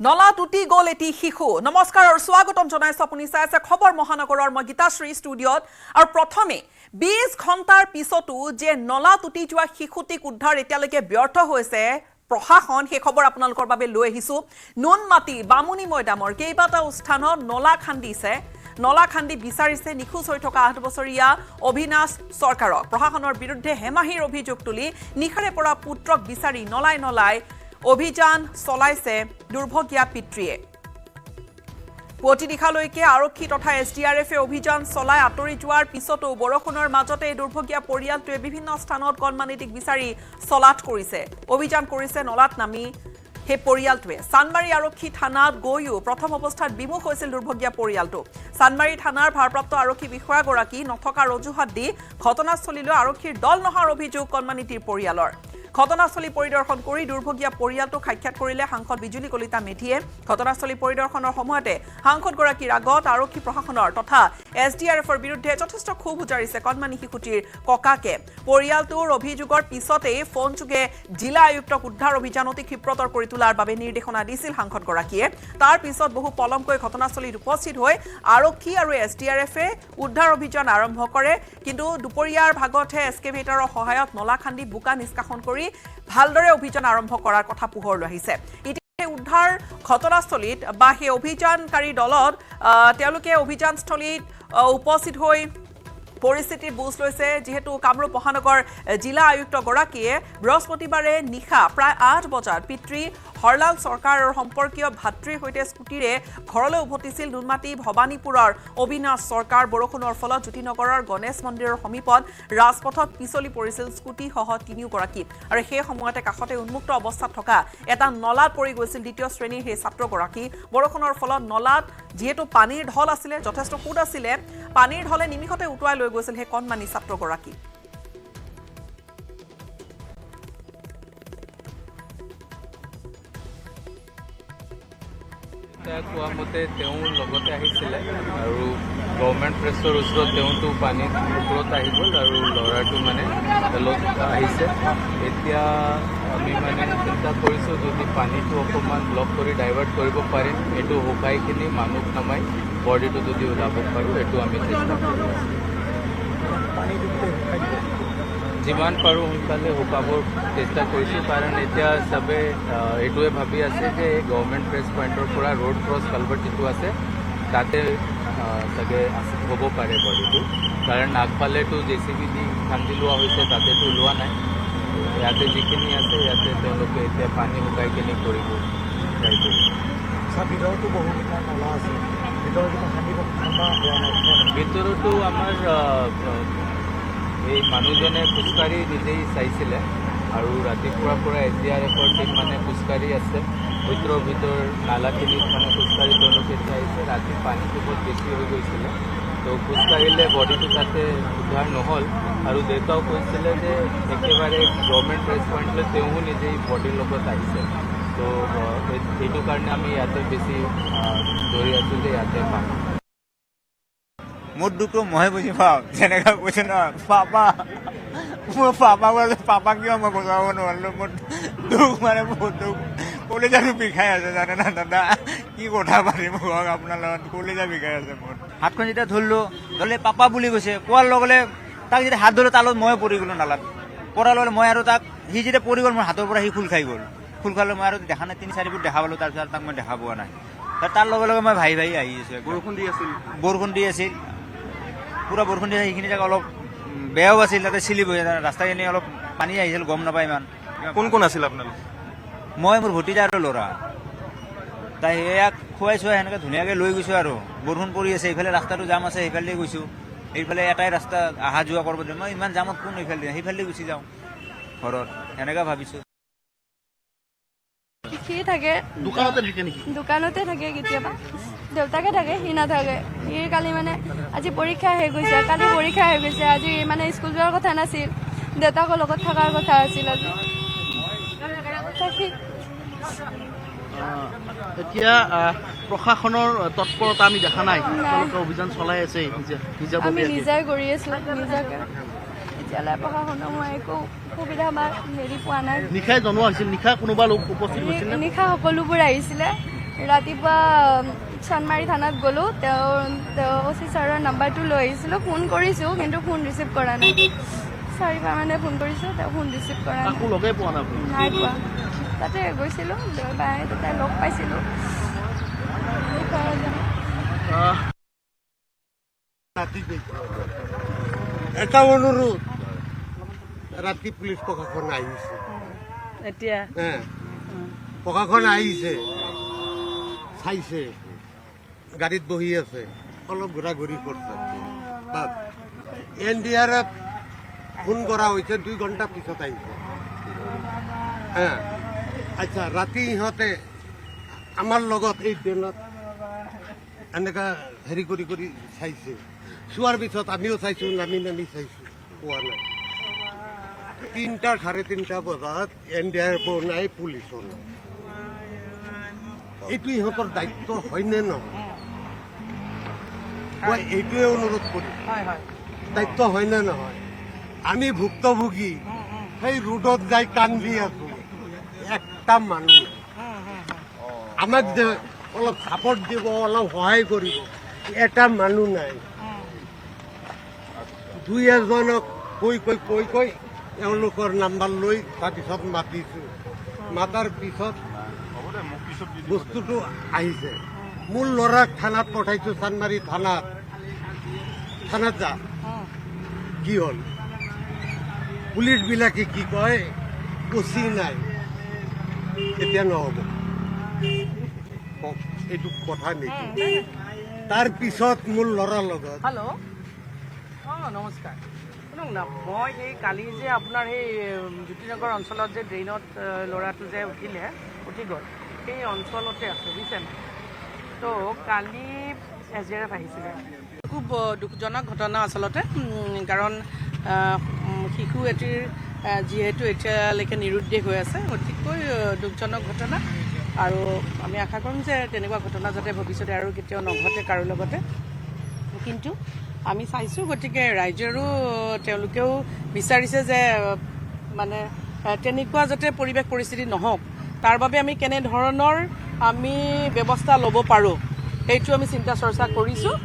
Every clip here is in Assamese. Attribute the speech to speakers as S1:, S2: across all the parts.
S1: নলা টুটি গল এটি শিশু নমস্কাৰ আৰু স্বাগতম জনাইছো আপুনি চাই আছে খবৰ মহানগৰৰ মই গীতাশ্ৰী ষ্টুডিঅত আৰু প্ৰথমে 20 ঘণ্টাৰ পিছতো যে নলা টুটি যোৱা শিশুটিক উদ্ধাৰ এতিয়ালৈকে ব্যৰ্থ হৈছে প্ৰশাসন সেই খবৰ আপোনালোকৰ বাবে লৈ আহিছো নুনমাটি বামুনি ময়দামৰ কেইবাটাও স্থানত নলা খান্দি বিচাৰিছে নিখোজ হৈ থকা 8 বছৰীয়া অভিনাশ চৰকাৰক প্ৰশাসনৰ বিৰুদ্ধে হেমাহিৰ অভিযোগ তুলি নিখাৰে পৰা পুত্ৰক বিচাৰি নলাই অভিযান চলাইছে দুৰ্ভগীয়া পিতৃয়ে পুৱতি নিশালৈকে আৰক্ষী তথা এছডিআৰএফে অভিযান চলাই আঁতৰি যোৱাৰ পিছতো বৰষুণৰ মাজতে দুৰ্ভগীয়া পৰিয়ালটোৱে বিভিন্ন স্থানত কণমানিটিক বিচাৰি চলাথ কৰিছে অভিযান কৰিছে নলাত নামি সেই পৰিয়ালটোৱে চানমাৰী আৰক্ষী থানাত গৈও প্ৰথম অৱস্থাত বিমুখ হৈছিল দুৰ্ভগীয়া পৰিয়ালটো চানমাৰী থানাৰ ভাৰপ্ৰাপ্ত আৰক্ষী বিষয়াগৰাকী নথকাৰ অজুহাত দি ঘটনাস্থলীলৈ আৰক্ষীৰ দল নহাৰ অভিযোগ কণমানিটিৰ পৰিয়ালৰ ঘটনাস্থলী পৰিদৰ্শন কৰি দুৰ্ভগীয়া পৰিয়ালটোক সাক্ষাৎ কৰিলে সাংসদ বিজুলী কলিতা মেধিয়ে ঘটনাস্থলী পৰিদৰ্শনৰ সময়তে সাংসদগৰাকীৰ আগত আৰক্ষী প্ৰশাসনৰ তথা এছডিআৰএফৰ বিৰুদ্ধে যথেষ্ট ক্ষোভ উজাৰিছে কণমানি শিশুটিৰ ককাকে পৰিয়ালটোৰ অভিযোগৰ পিছতেই ফোনযোগে জিলা আয়ুক্তক উদ্ধাৰ অভিযান অতি ক্ষিপ্ৰতৰ কৰি তোলাৰ বাবে নিৰ্দেশনা দিছিল সাংসদগৰাকীয়ে তাৰ পিছত বহু পলমকৈ ঘটনাস্থলীত উপস্থিত হৈ আৰক্ষী আৰু এছডিআৰএফে উদ্ধাৰ অভিযান আৰম্ভ কৰে কিন্তু দুপৰীয়াৰ ভাগতহে এক্সকেভেটৰৰ সহায়ত নলা খান্দি বোকা নিষ্কাশন কৰি ভালদৰে অভিযান আৰম্ভ কৰাৰ কথা পোহৰলৈ আহিছে ইতিমধ্যে উদ্ধাৰ ঘটনাস্থলীত বা সেই অভিযানকাৰী দলত তেওঁলোকে অভিযানস্থলীত উপস্থিত হৈ পৰিস্থিতিৰ বুজ লৈছে যেহেতু কামৰূপ মহানগৰ জিলা আয়ুক্তগৰাকীয়ে বৃহস্পতিবাৰে নিশা প্ৰায় 8 বজাত পিতৃ হৰলাল চৰকাৰৰ সম্পৰ্কীয় ভাতৃৰ সৈতে স্কুটিৰে ঘৰলৈ উভতিছিল নুনমাটি ভবানীপুৰৰ অবিনাশ চৰকাৰ বৰষুণৰ ফলত জ্যোতিনগৰৰ গণেশ মন্দিৰৰ সমীপত ৰাজপথত পিছলি পৰিছিল স্কুটিসহ তিনিওগৰাকী আৰু সেই সময়তে কাষতে উন্মুক্ত অৱস্থাত থকা এটা নলাত পৰি গৈছিল দ্বিতীয় শ্ৰেণীৰ সেই ছাত্ৰগৰাকী বৰষুণৰ ফলত নলাত যেহেতু পানীৰ ঢল আছিলে যথেষ্ট সুদ আছিলে পানীৰ ঢলে নিমিষতে উটুৱাই লৈ গৈছিল সেই কণমানি ছাত্ৰগৰাকী
S2: কোৱা মতে তেওঁ লগতে আহিছিলে আৰু গভৰ্ণমেণ্ট প্ৰেছৰ ওচৰত তেওঁতো পানীত ওপৰত আহি গ'ল আৰু ল'ৰাটো মানে তেলত আহিছে এতিয়া আমি মানে চিন্তা কৰিছোঁ যদি পানীটো অকণমান ব্লক কৰি ডাইভাৰ্ট কৰিব পাৰিম এইটো শুকাইখিনি মানুহ নামাই বডিটো যদি ওলাব পাৰোঁ এইটো আমি চেষ্টা কৰি আছোঁ যিমান পাৰোঁ সোনকালে শুকাবৰ চেষ্টা কৰিছোঁ কাৰণ এতিয়া চবে এইটোৱে ভাবি আছে যে এই গভৰ্ণমেণ্ট প্ৰেছ পইণ্টৰ পৰা ৰোড ক্ৰছ কালভাৰ্ট যিটো আছে তাতে চাগে হ'ব পাৰে বডিটো কাৰণ আগফালেতো জেচিবি দি খান্দি লোৱা হৈছে তাতেতো ওলোৱা নাই ইয়াতে যিখিনি আছে ইয়াতে তেওঁলোকে এতিয়া পানী শুকাই কিনে কৰিব ট্ৰাই কৰিছে
S3: ভিতৰতো বহুকেইটা নলা আছে
S2: ভিতৰতো আমাৰ এই মানুহজনে খোজকাঢ়ি নিজেই চাইছিলে আৰু ৰাতিপুৱাৰ পৰা এছডিআৰএফৰ টিম মানে খোজকাঢ়ি আছে ভিতৰ নালাখিনিত মানে খোজকাঢ়ি তেওঁলোকে চাইছে ৰাতি পানীটো বহুত বেছি হৈ গৈছিলে তো খোজকাঢ়িলে বডিটো তাতে উদ্ধাৰ নহ'ল আৰু দেউতাও কৈছিলে যে একেবাৰে গভৰ্ণমেণ্ট প্ৰেছ পইণ্টলৈ তেওঁ নিজেই বডিৰ লগত আহিছে তো সেইটো কাৰণে আমি ইয়াতে বেছি ধৰি আছোঁ যে ইয়াতে পাম
S3: মোৰ দুখটো মইহে বুজি পাওঁ যেনেকৈ কৈছে ন মোৰ পাপাক কিয় মই বচাব নোৱাৰিলোঁ মোৰ দুখ মানে বহুত দুখ কলেজাটো বিষাই আছে জানে না দাদা কি কথা পাৰিম হওক আপোনাৰ লগত কলেজা বিষাই আছে মোৰ হাতখন যেতিয়া ধৰিলোঁ ধৰিলে পাপা বুলি কৈছে কোৱাৰ লগে তাক যেতিয়া হাত ধৰিলে তাৰ লগত ময়ে পৰি গ'লোঁ নালাত পৰাৰ লগে মই আৰু তাক সি যেতিয়া পৰি গ'ল মোৰ হাতৰ পৰা সি খোল খাই গ'ল খোল খালে মই আৰু দেখা নাই 3-4 ফুট দেখা পালোঁ তাৰপিছত তাক মই দেখা পোৱা নাই তাৰ লগে মই ভাই আহি আছোঁ বৰষুণ দি আছিল পুৰা বৰষুণ দিয়ে সেইখিনি জেগা অলপ বেয়াও আছিল তাতে চিলিপ হৈ ৰাস্তাখিনি অলপ পানী আহিছিল গম নাপায় ইমান
S4: কোন আছিল আপোনালোক
S3: মই মোৰ ভতিজা আৰু ল'ৰা তাই ইয়াক খুৱাই চুৱাই সেনেকৈ ধুনীয়াকৈ লৈ গৈছোঁ আৰু বৰষুণ পৰি আছে এইফালে ৰাস্তাটো জাম আছে সেইফালে গৈছোঁ এইফালে এটাই ৰাস্তা অহা যোৱা কৰিব দিয়ে মই ইমান জামত কোন সেইফালে গুচি যাওঁ ঘৰত সেনেকৈ ভাবিছোঁ
S5: সি থাকে দোকানতে থাকে কেতিয়াবা দেউতাকে থাকে সি নাথাকে সি কালি মানে আজি পৰীক্ষা শেষ হৈছে কালি পৰীক্ষা শেষ হৈছে আজি মানে স্কুল যোৱাৰ কথা নাছিল দেউতাকৰ লগত থকাৰ কথা আছিল আজি
S4: এতিয়া প্ৰশাসনৰ তৎপৰতা আমি দেখা নাই অভিযান চলাই আছে
S5: আমি নিজাই কৰি আছো নিজাকে এতিয়ালৈ প্ৰশাসনৰ মই একো সুবিধা বা হেৰি পোৱা নাই
S4: নিশাই জনোৱা হৈছিল নিশা কোনোবা লোক উপস্থিত হৈছিল
S5: নিশা সকলোবোৰ আহিছিলে ৰাতিপুৱা চানমাৰী থানাত গ'লোঁ, তেওঁ OC ছাৰৰ নাম্বাৰটো লৈ আহিছিলোঁ, ফোন কৰিছোঁ কিন্তু ফোন ৰিচিভ কৰা নাই। 4বাৰ মানে ফোন কৰিছোঁ, তেওঁ ফোন ৰিচিভ কৰা নাই।
S4: কাকো লগে পোৱা নাই আপুনি?
S5: নাই পোৱা। তাতে গৈছিলোঁ, তাতে লগ পাইছিলোঁ।
S6: এটা অনুৰোধ, ৰাতি পুলিচ প্ৰশাসন আহিছে,
S4: এতিয়া
S6: প্ৰশাসন আহিছে, চাইছে, গাড়ীত বহি আছে, অলপ ঘূৰা ঘূৰি কৰিছে। NDRF ফোন কৰা হৈছে, 2 ঘণ্টা পিছত আহিছে। আচ্ছা, ৰাতি ইহঁতে আমাৰ লগত এই ট্ৰেইনত এনেকা হেৰি কৰি কৰি চাইছে। চোৱাৰ পিছত আমিও চাইছোঁ, নামি চাইছোঁ, পোৱা নাই। 3টা 3:30 বজাত NDRFও নাই, পুলিচো নাই। এইটো ইহঁতৰ দায়িত্ব হয়নে নহয়? মই এইটোৱে অনুৰোধ কৰিম, দায়িত্ব হয়নে নহয়? আমি ভুক্তভোগী সেই ৰোডত যাই কান্দি আছো, একটা মানুহ আমাক যে অলপ ছাপৰ্ট দিব, অলপ সহায় কৰিব, এটা মানুহ নাই। 2-এজনক কৈ এওঁলোকৰ নাম্বাৰ লৈ তাৰপিছত মাতিছোঁ। মাতাৰ পিছত বস্তুটো আহিছে। মোৰ ল'ৰাক থানাত পঠাইছোঁ, চানমাৰী থানাত যা। কি হ'ল? পুলিচবিলাকে কি কয়, OC নাই, এতিয়া নহ'ব। এইটো কথা নেকি? তাৰ পিছত মোৰ ল'ৰাৰ লগত
S4: হেল্ল', নমস্কাৰ। শুনক না, মই সেই কালি যে আপোনাৰ সেই জ্যোতিনগৰ অঞ্চলত যে ড্ৰেইনত ল'ৰাটো যে উঠি গ'ল, সেই অঞ্চলতে আছোঁ, বুজিছে নাই? তো কালি SDRF আহিছিলে। খুব দুখজনক ঘটনা আচলতে, কাৰণ শিশু এটিৰ যিহেতু এতিয়ালৈকে নিৰুদ্দেশ হৈ আছে, অতিকৈ দুখজনক ঘটনা। আৰু আমি আশা কৰিম যে তেনেকুৱা ঘটনা যাতে ভৱিষ্যতে আৰু কেতিয়াও নঘটে কাৰো লগতে। কিন্তু আমি চাইছোঁ, গতিকে ৰাইজৰো তেওঁলোকেও বিচাৰিছে যে মানে তেনেকুৱা যাতে পৰিৱেশ পৰিস্থিতি নহওক, তাৰ বাবে আমি কেনেধৰণৰ আমি ব্যৱস্থা ল'ব পাৰোঁ সেইটো আমি চিন্তা চৰ্চা কৰিছোঁ।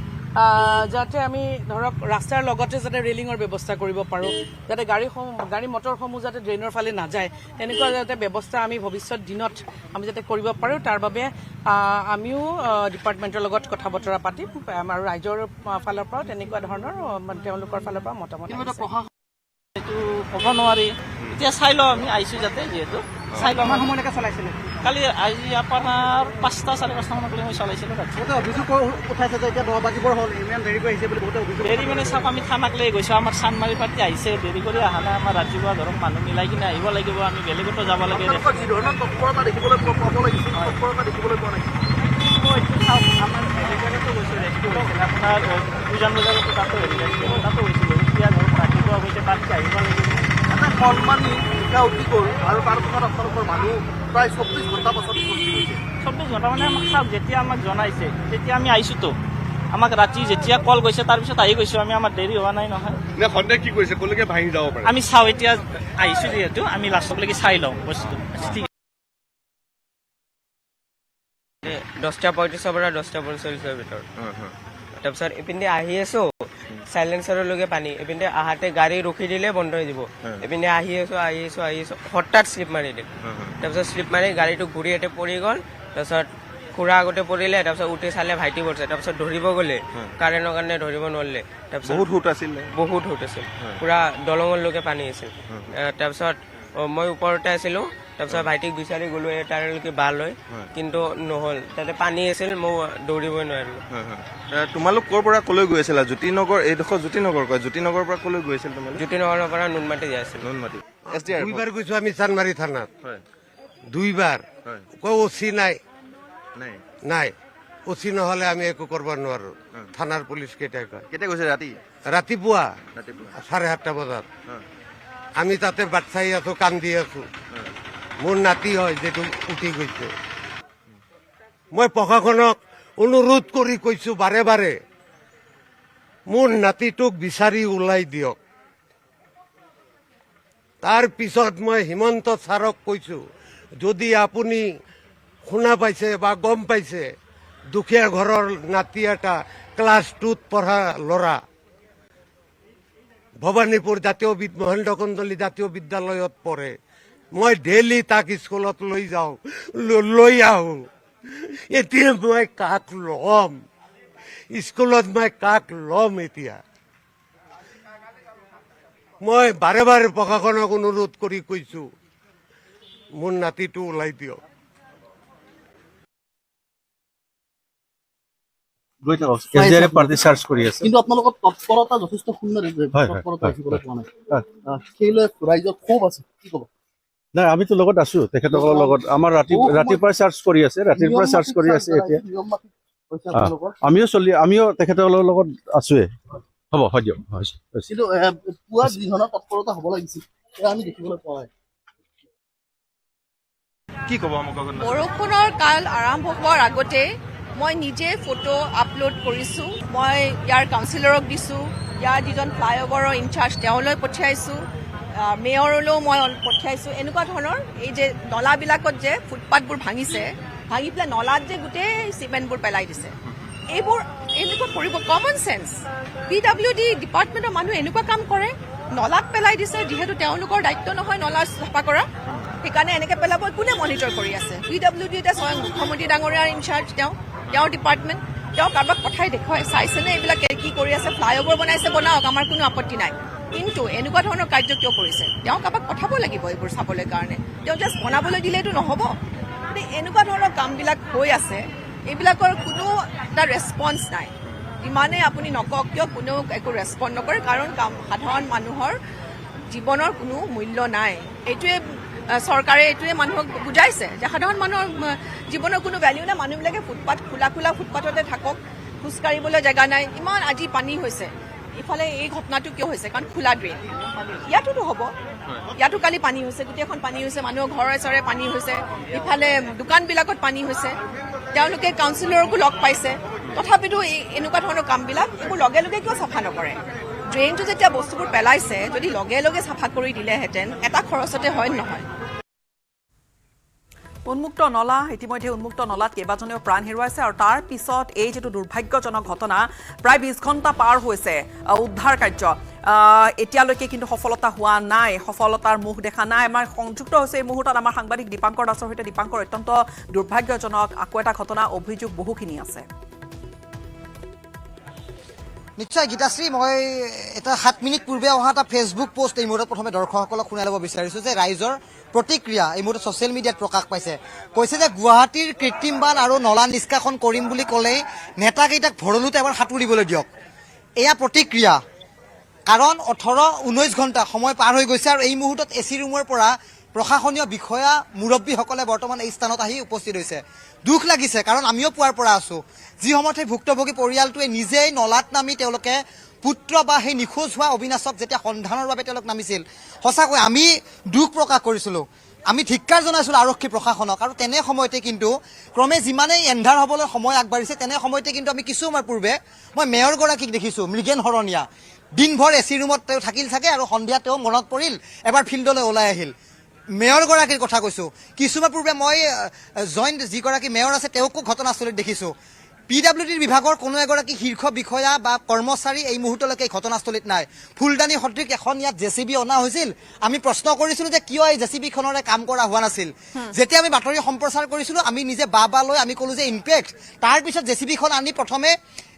S4: যাতে আমি ধৰক ৰাস্তাৰ লগতে যাতে ৰেলিঙৰ ব্যৱস্থা কৰিব পাৰোঁ, যাতে গাড়ী মটৰসমূহ যাতে ড্ৰেইনৰ ফালে নাযায়, তেনেকুৱা যাতে ব্যৱস্থা আমি ভৱিষ্যত দিনত আমি যাতে কৰিব পাৰোঁ, তাৰ বাবে আমিও ডিপাৰ্টমেণ্টৰ লগত কথা বতৰা পাতিম আৰু ৰাইজৰ ফালৰ পৰাও তেনেকুৱা ধৰণৰ তেওঁলোকৰ ফালৰ পৰা মতামত।
S7: এইটো ক'ব নোৱাৰি, এতিয়া চাই লওঁ, আমি আহিছোঁ যাতে, যিহেতু চাই লওঁ।
S4: সময়লৈকে চলাইছিলে
S7: কালি আজি আপোনাৰ 5টা 4:30 মানক লৈ মই চলাইছিলোঁ।
S4: বহুতে অভিযোগ উঠাইছে যে এতিয়া 10 বাজিবৰ হ'ল, ইমান দেৰি কৰি আহিছে বুলি বহুতে অভিযোগ।
S7: দেৰি মানে চাওক, আমি থানাক লৈ গৈছোঁ, আমাৰ চানমাৰী পাৰ্টি আহিছে, দেৰি কৰি অহা নাই। আমাৰ ৰাতিপুৱা ধৰক মানুহ মিলাই কিনে আহিব লাগিব, আমি বেলেগতো যাব লাগে।
S4: যি ধৰণৰ তৎপৰতা দেখিবলৈ পাব লাগিছিল, তৎপৰতা দেখিবলৈ পোৱা নাই।
S7: চাওক, আমাৰ বেলেগতো গৈছোঁ, ৰেস্কিউ হৈছিল আপোনাৰ 2জন বজাতো, তাতো হৈছিলোঁ। এতিয়া ধৰক ৰাতিপুৱা গৈছে, পাৰ্টি আহিব লাগিব।
S4: এটা কলমানি জিকা উঠি গ'ল আৰু তাৰ পিছত আপোনালোকৰ মানুহ প্ৰায় 24 ঘণ্টা পাছত উপস্থিত হৈছে।
S7: 24 ঘণ্টা মানে আমাক চাওক, যেতিয়া আমাক জনাইছে তেতিয়া আমি আহিছোঁতো। আমাক ৰাতি যেতিয়া কল গৈছে তাৰপিছত আহি গৈছোঁ আমি, আমাৰ দেৰি হোৱা নাই নহয়।
S8: সন্দেহ কি কৰিছে, ক'লৈকে ভাঙি যাব পাৰে?
S7: আমি চাওঁ, এতিয়া আহিছোঁ যিহেতু আমি লাষ্টলৈকে চাই লওঁ বস্তুটো। ঠিক
S9: 10:35 পৰা 10:45 ভিতৰত। তাৰপিছত এইপিনে আহি আছোঁ, চাইলেঞ্চাৰলৈকে পানী, এইপিনে আহাতে গাড়ী ৰখি দিলে বন্ধ হৈ যাব। এইপিনে আহি আছোঁ, হঠাৎ শ্লিপ মাৰি দিল। তাৰপিছত শ্লিপ মাৰি গাড়ীটো ঘূৰি ইয়াতে পৰি গ'ল। তাৰপিছত খুৰা আগতে পৰিলে, তাৰপিছত উঠি চালে ভাইটি পৰিছে। তাৰপিছত ধৰিব গ'লে, কাৰেণ্টৰ কাৰণে ধৰিব নোৱাৰিলে। তাৰপিছত বহুত সোঁত আছিল, পুৰা দলঙলৈকে পানী আছিল। তাৰপিছত মই ওপৰতে আছিলোঁ, তাৰপিছত ভাইটিক বিচাৰি গ'লো তালৈকে বাল লৈ, কিন্তু নহ'ল, তাতে পানী আছিল, মই দৌৰিবই নোৱাৰিলোঁ।
S8: তোমালোক ক'ৰ পৰা ক'লৈ গৈ আছিলা? জ্যোতিনগৰ, এইডোখৰ জ্যোতিনগৰ কয়, জ্যোতিনগৰৰ পৰা ক'লৈ গৈ আছিল তোমালোক?
S9: জ্যোতিনগৰৰ পৰা নুনমাটি যাই আছিল।
S8: নুনমাটি।
S6: 2বাৰ গৈছোঁ আমি চানমাৰী থানাত, 2বাৰ। কয় OC নাই, OC নহ'লে আমি একো কৰিব নোৱাৰোঁ। থানাৰ পুলিচ কেইটাই কয়।
S8: কেতিয়া গৈছে?
S6: ৰাতিপুৱা 7:30 বজাত। আমি তাতে বাট চাই আছোঁ, কান্দি আছোঁ। মোৰ নাতি হয় যিটো উঠি গৈছে। মই প্ৰশাসনক অনুৰোধ কৰি কৈছোঁ বাৰে বাৰে, মোৰ নাতিটোক বিচাৰি ওলাই দিয়ক। তাৰ পিছত মই হিমন্ত ছাৰক কৈছোঁ, যদি আপুনি শুনা পাইছে বা গম পাইছে দুখীয়া ঘৰৰ নাতি এটা ক্লাছ 2ত পঢ়া ল'ৰা ভবানীপুৰ মহেন্দ্ৰ কন্দলী জাতীয় বিদ্যালয়ত পঢ়ে মই ডেইলি তাক স্কুলত লৈ যাওঁ লৈ আহোঁ এতিয়া মই কাক ল'ম স্কুলত মই কাক ল'ম এতিয়া মই বাৰে বাৰে প্ৰশাসনক অনুৰোধ কৰি কৈছো মোৰ নাতিটো ওলাই দিয়ক
S10: গৈ থাকক এছডিআৰএফ পাৰ্টি চাৰ্চ কৰি আছে
S11: কিন্তু আপোনালোকৰ তৎপৰতা যথেষ্ট শূন্য তৎপৰতা দেখিবলৈ পোৱা নাই সেইলৈ ৰাইজৰ ক্ষোভ আছে কি ক'ব
S10: নাই আমিতো লগত আছো তেখেতসকলৰ লগত আমাৰ ৰাতিপুৱাই চাৰ্চ কৰি আছে ৰাতিৰ পৰা চাৰ্চ কৰি আছে এতিয়া আমিও তেখেতসকলৰ লগত আছোৱে হ'ব হয় দিয়ক
S11: কিন্তু পুৱা যি ধৰণৰ তৎপৰতা হ'ব লাগিছিল সেয়া আমি দেখিবলৈ পোৱা নাই
S8: কি ক'ব আমাক
S12: বৰষুণৰ কাল আৰম্ভ হোৱাৰ আগতে মই নিজে ফটো আপলোড কৰিছোঁ মই ইয়াৰ কাউন্সিলৰক দিছোঁ ইয়াৰ যিজন ফ্লাইঅভাৰৰ ইনচাৰ্জ তেওঁলৈ পঠিয়াইছোঁ মেয়ৰলৈও মই পঠিয়াইছোঁ এনেকুৱা ধৰণৰ এই যে নলাবিলাকত যে ফুটপাথবোৰ ভাঙি পেলাই নলাত যে গোটেই চিমেণ্টবোৰ পেলাই দিছে এইবোৰ এনেকুৱা কৰিব কমন চেন্স PWD ডিপাৰ্টমেণ্টৰ মানুহ এনেকুৱা কাম কৰে নলাত পেলাই দিছে যিহেতু তেওঁলোকৰ দায়িত্ব নহয় নলা চাফা কৰা সেইকাৰণে এনেকৈ পেলাব কোনে মনিটৰ কৰি আছে PWD এতিয়া স্বয়ং মুখ্যমন্ত্ৰী ডাঙৰীয়াৰ ইনচাৰ্জ তেওঁৰ ডিপাৰ্টমেণ্ট তেওঁ কাৰোবাক পঠাই দেখুৱাই চাইছেনে এইবিলাক কি কৰি আছে ফ্লাইঅভাৰ বনাইছে বনাওক আমাৰ কোনো আপত্তি নাই কিন্তু এনেকুৱা ধৰণৰ কাৰ্য কিয় কৰিছে তেওঁ কাৰোবাক পঠাব লাগিব এইবোৰ চাবলৈ কাৰণে তেওঁ জাষ্ট বনাবলৈ দিলেতো নহ'ব এনেকুৱা ধৰণৰ কামবিলাক হৈ আছে এইবিলাকৰ কোনো এটা ৰেছপন্স নাই ইমানে আপুনি নকওক কিয় কোনেও একো ৰেছপন্ড নকৰে কাৰণ সাধাৰণ মানুহৰ জীৱনৰ কোনো মূল্য নাই এইটোৱে চৰকাৰে এইটোৱে মানুহক বুজাইছে যে সাধাৰণ মানুহৰ জীৱনৰ কোনো ভেলিউ নাই মানুহবিলাকে ফুটপাথ খোলা ফুটপাথতে থাকক খোজকাঢ়িবলৈ জেগা নাই ইমান আজি পানী হৈছে ইফালে এই ঘটনাটো কিয় হৈছে কাৰণ খোলা ড্ৰেইন ইয়াতোতো হ'ব ইয়াতো কালি পানী হৈছে গোটেইখন পানী হৈছে মানুহৰ ঘৰে চৰে পানী হৈছে ইফালে দোকানবিলাকত পানী হৈছে তেওঁলোকে কাউন্সিলৰকো লগ পাইছে তথাপিতো এনেকুৱা ধৰণৰ কামবিলাক এইবোৰ লগে লগে কিয় চাফা নকৰে ড্ৰেইনটো যেতিয়া বস্তুবোৰ পেলাইছে যদি লগে লগে চাফা কৰি দিলেহেঁতেন এটা খৰচতে হয় নহয়
S1: উন্মুক্ত নলা ইতিমধ্যে উন্মুক্ত নলাত কেইবাজনেও প্ৰাণ হেৰুৱাইছে আৰু তাৰ পিছত এই যেটো দুৰ্ভাগ্যজনক ঘটনা প্ৰায় 20 ঘণ্টা পাৰ হৈছে উদ্ধাৰ কাৰ্য এতিয়ালৈকে কিন্তু সফলতা হোৱা নাই সফলতাৰ মুখ দেখা নাই আমাৰ সংযুক্ত হৈছে এই মুহূৰ্তত আমাৰ সাংবাদিক দীপাংকৰ দাসৰ সৈতে দীপাংকৰ অত্যন্ত দুৰ্ভাগ্যজনক আকৌ এটা ঘটনা অভিযোগ বহুখিনি আছে
S13: নিশ্চয় গীতাশ্ৰী মই এটা 7 মিনিট পূৰ্বে অহা এটা ফেচবুক পোষ্ট এই মুহূৰ্তত প্ৰথমে দৰ্শকসকলক শুনাই ল'ব বিচাৰিছোঁ যে ৰাইজৰ প্ৰতিক্ৰিয়া এই মুহূৰ্তত ছ'চিয়েল মিডিয়াত প্ৰকাশ পাইছে কৈছে যে গুৱাহাটীৰ কৃত্ৰিম বান আৰু নলা নিষ্কাশন কৰিম বুলি ক'লেই নেতাকেইটাক ভৰলুতে এবাৰ সাঁতুৰিবলৈ দিয়ক এয়া প্ৰতিক্ৰিয়া কাৰণ 18-19 ঘণ্টা সময় পাৰ হৈ গৈছে আৰু এই মুহূৰ্তত এচি ৰুমৰ পৰা প্ৰশাসনীয় বিষয়া মুৰব্বীসকলে বৰ্তমান এই স্থানত আহি উপস্থিত হৈছে দুখ লাগিছে কাৰণ আমিও পুৱাৰ পৰা আছো যি সময়ত ভুক্তভোগী পৰিয়ালটোৱে নিজেই নলাত নামি তেওঁলোকে পুত্ৰ বা সেই নিখোজ হোৱা অবিনাশক যেতিয়া সন্ধানৰ বাবে তেওঁলোক নামিছিল সঁচাকৈ আমি দুখ প্ৰকাশ কৰিছিলোঁ আমি ধিক্কাৰ জনাইছিলোঁ আৰক্ষী প্ৰশাসনক আৰু তেনে সময়তে কিন্তু ক্ৰমে যিমানেই এন্ধাৰ হ'বলৈ সময় আগবাঢ়িছে তেনে সময়তে কিন্তু আমি কিছু সময় পূৰ্বে মই মেয়ৰগৰাকীক দেখিছোঁ মৃগেন হৰণীয়া দিনভৰ এচি ৰুমত তেওঁ থাকিল থাকে আৰু সন্ধিয়া তেওঁ মনত পৰিল এবাৰ ফিল্ডলৈ ওলাই আহিল মেয়ৰগৰাকীৰ কথা কৈছোঁ কিছুমান পূৰ্বে মই জইণ্ট যিগৰাকী মেয়ৰ আছে তেওঁকো ঘটনাস্থলীত দেখিছোঁ PWDৰ বিভাগৰ কোনো এগৰাকী শীৰ্ষ বিষয়া বা কৰ্মচাৰী এই মুহূৰ্তলৈকে ঘটনাস্থলীত নাই ফুলদানি সদৃশ এখন ইয়াত জেচিবি অনা হৈছিল আমি প্ৰশ্ন কৰিছিলোঁ যে কিয় এই জেচিবিখনৰে কাম কৰা হোৱা নাছিল যেতিয়া আমি বাতৰি সম্প্ৰচাৰ কৰিছিলোঁ আমি নিজে বা লৈ আমি ক'লোঁ যে ইম্পেক্ট তাৰপিছত জেচিবিখন আনি প্ৰথমে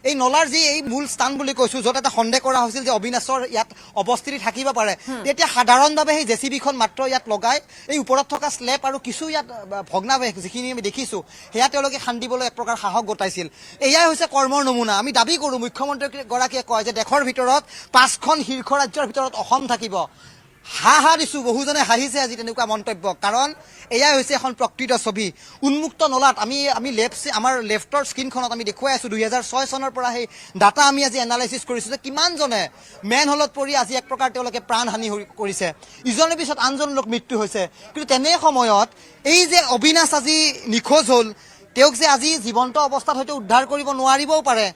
S13: এই নলাৰ যি এই মূল স্থান বুলি কৈছোঁ য'ত এটা সন্দেহ কৰা হৈছিল যে অবিনাশৰ ইয়াত অৱস্থিতি থাকিব পাৰে তেতিয়া সাধাৰণভাৱে সেই জেচিবিখন মাত্ৰ ইয়াত লগাই এই ওপৰত থকা স্লেব আৰু কিছু ইয়াত ভগ্নাৱশেষ যিখিনি আমি দেখিছোঁ সেয়া তেওঁলোকে খান্দিবলৈ এক প্ৰকাৰ সাহস গোটাইছিল এয়াই হৈছে কৰ্মৰ নমুনা আমি দাবী কৰোঁ মুখ্যমন্ত্ৰীগৰাকীয়ে কয় যে দেশৰ ভিতৰত 5খন শীৰ্ষ ৰাজ্যৰ ভিতৰত অসম থাকিব হাহা দিছোঁ বহুজনে হাঁহিছে আজি তেনেকুৱা মন্তব্য কাৰণ এয়াই হৈছে এখন প্ৰকৃত ছবি উন্মুক্ত নলাত আমি আমাৰ লেফ্টৰ স্ক্ৰীণখনত আমি দেখুৱাই আছোঁ 2006 চনৰ পৰা সেই ডাটা আমি আজি এনালাইচিছ কৰিছোঁ যে কিমানজনে মেন হলত পৰি আজি এক প্ৰকাৰ তেওঁলোকে প্ৰাণহানি কৰিছে ইজনৰ পিছত আনজন লোক মৃত্যু হৈছে কিন্তু তেনে সময়ত এই যে অবিনাশ আজি নিখোজ হ'ল তেওঁক যে আজি জীৱন্ত অৱস্থাত হয়তো উদ্ধাৰ কৰিব নোৱাৰিবও পাৰে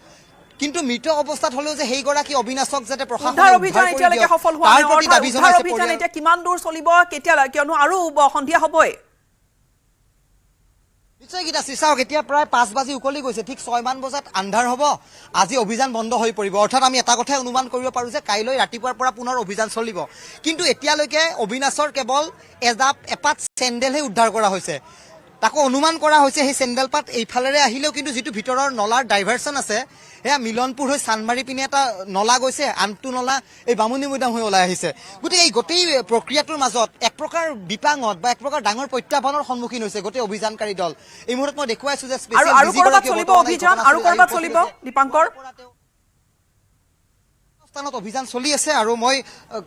S13: কিন্তু মৃত অৱস্থাত হলেও যে সেইগৰাকী অবিনাশক যাতে
S1: উদ্ধাৰ অভিযান এতিয়ালৈকে সফল হোৱা নাই উদ্ধাৰ অভিযান এতিয়া কিমান দূৰ চলিব কেতিয়া কিয়নো আৰু সন্ধিয়া হ'বই
S13: নিশ্চয় গীতাশ্ৰী চাওক এতিয়া প্ৰায় 5 বাজি উকলি গৈছে ঠিক 6 মান বজাত আন্ধাৰ হ'ব আজি অভিযান বন্ধ হৈ পৰিব অৰ্থাৎ আমি এটা কথাই অনুমান কৰিব পাৰোঁ যে কাইলৈ ৰাতিপুৱাৰ পৰা পুনৰ অভিযান চলিব কিন্তু এতিয়ালৈকে অবিনাশৰ কেৱল এপাত চেণ্ডেলহে উদ্ধাৰ কৰা হৈছে তাকো অনুমান কৰা হৈছে সেই চেণ্ডেলপাত এইফালেৰে আহিলেও কিন্তু যিটো ভিতৰৰ নলাৰ ডাইভাৰচন আছে এয়া মিলনপুৰ হৈ চানমাৰী পিনে এটা নলা গৈছে আনটো নলা এই বামুণী মৈদাম হৈ ওলাই আহিছে গতিকে এই গোটেই প্ৰক্ৰিয়াটোৰ মাজত এক প্ৰকাৰ বিপাঙত বা এক প্ৰকাৰ ডাঙৰ প্ৰত্যাহ্বানৰ সন্মুখীন হৈছে গোটেই অভিযানকাৰী দল এই মুহূৰ্তত মই দেখুৱাইছো যে
S1: আৰু কৰবাত চলিব অভিযান আৰু কৰবাত চলিব দীপাংকৰ
S13: স্থানত অভিযান চলি আছে আৰু মই